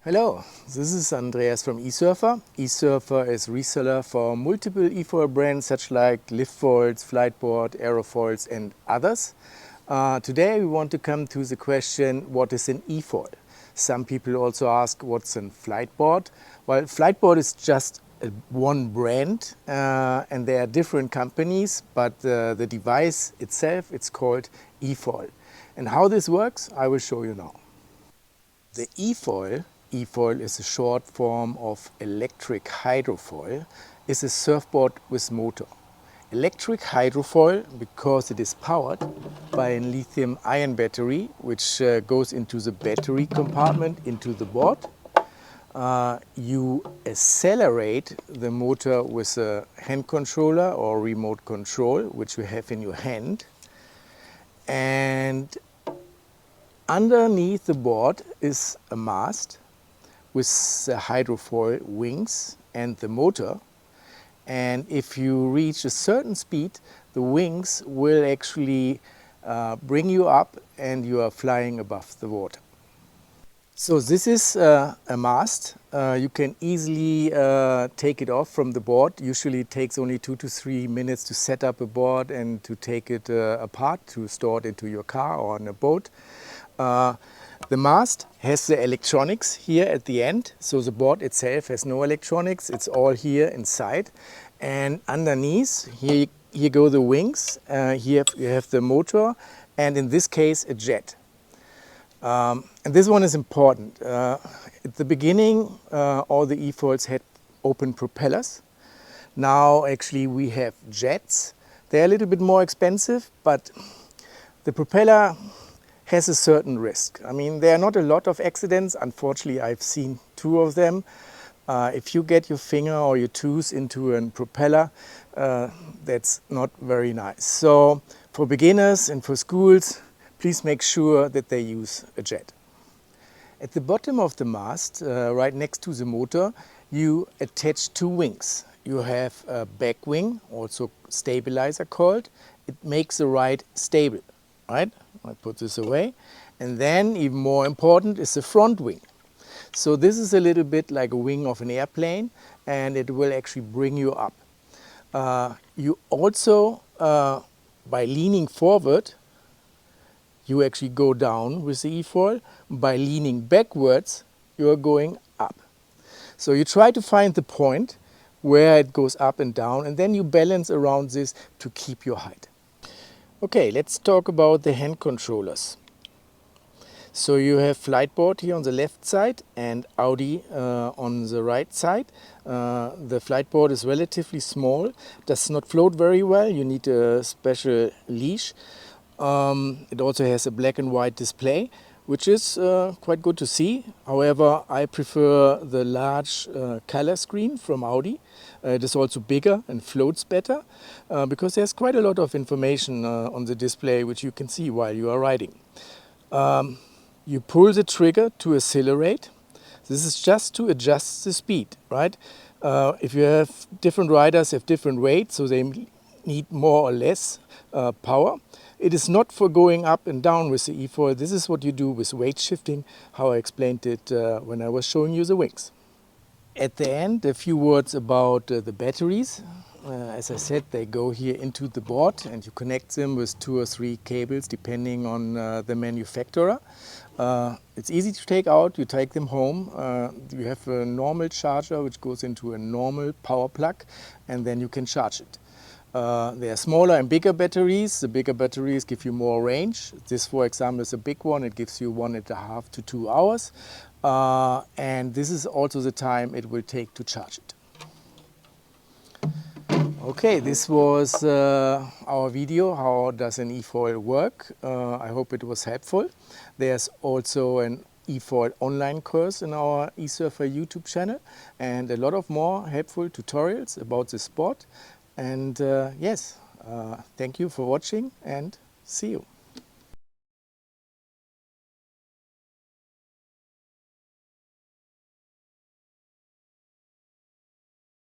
Hello, this is Andreas from eSurfer. eSurfer is reseller for multiple eFoil brands such like Liftfoils, Fliteboard, eFoils and others. Today we want to come to the question, what is an eFoil? Some people also ask what's a Fliteboard. Well, Fliteboard is just one brand and there are different companies, but the device itself, it's called eFoil. And how this works, I will show you now. The eFoil is a short form of electric hydrofoil, is a surfboard with motor. Electric hydrofoil because it is powered by a lithium-ion battery which goes into the battery compartment into the board. You accelerate the motor with a hand controller or remote control which you have in your hand, and underneath the board is a mast with the hydrofoil wings and the motor, and if you reach a certain speed the wings will actually bring you up and you are flying above the water. So this is a mast. You can easily take it off from the board. Usually it takes only 2 to 3 minutes to set up a board and to take it apart to store it into your car or on a boat. The mast has the electronics here at the end, so the board itself has no electronics, it's all here inside. And underneath, here go the wings, here you have the motor, and in this case a jet. And this one is important. At the beginning all the eFoils had open propellers. Now actually we have jets. They're a little bit more expensive, but the propeller has a certain risk. I mean, there are not a lot of accidents. Unfortunately, I've seen 2 of them. If you get your finger or your tooth into a propeller, that's not very nice. So for beginners and for schools, please make sure that they use a jet. At the bottom of the mast, right next to the motor, you attach 2 wings. You have a back wing, also stabilizer called. It makes the ride stable, right? I put this away. And then, even more important, is the front wing. So this is a little bit like a wing of an airplane, and it will actually bring you up. You also, by leaning forward, you actually go down with the eFoil. By leaning backwards, you are going up. So you try to find the point where it goes up and down, and then you balance around this to keep your height. Okay, let's talk about the hand controllers. So you have Fliteboard here on the left side and Audi on the right side. The Fliteboard is relatively small, does not float very well. You need a special leash. It also has a black and white display, which is quite good to see. However, I prefer the large color screen from Audi. It is also bigger and floats better because there's quite a lot of information on the display which you can see while you are riding. You pull the trigger to accelerate. This is just to adjust the speed, right? If you have different riders have different weights, so they need more or less power. It is not for going up and down with the eFoil. This is what you do with weight shifting, how I explained it when I was showing you the wings. At the end, a few words about the batteries. As I said, they go here into the board and you connect them with 2 or 3 cables depending on the manufacturer. It's easy to take out, you take them home. You have a normal charger which goes into a normal power plug and then you can charge it. There are smaller and bigger batteries. The bigger batteries give you more range. This, for example, is a big one. It gives you 1.5 to 2 hours. And this is also the time it will take to charge it. Okay, this was our video, how does an eFoil work. I hope it was helpful. There's also an eFoil online course in our eSurfer YouTube channel and a lot of more helpful tutorials about the sport. And yes, thank you for watching and see you.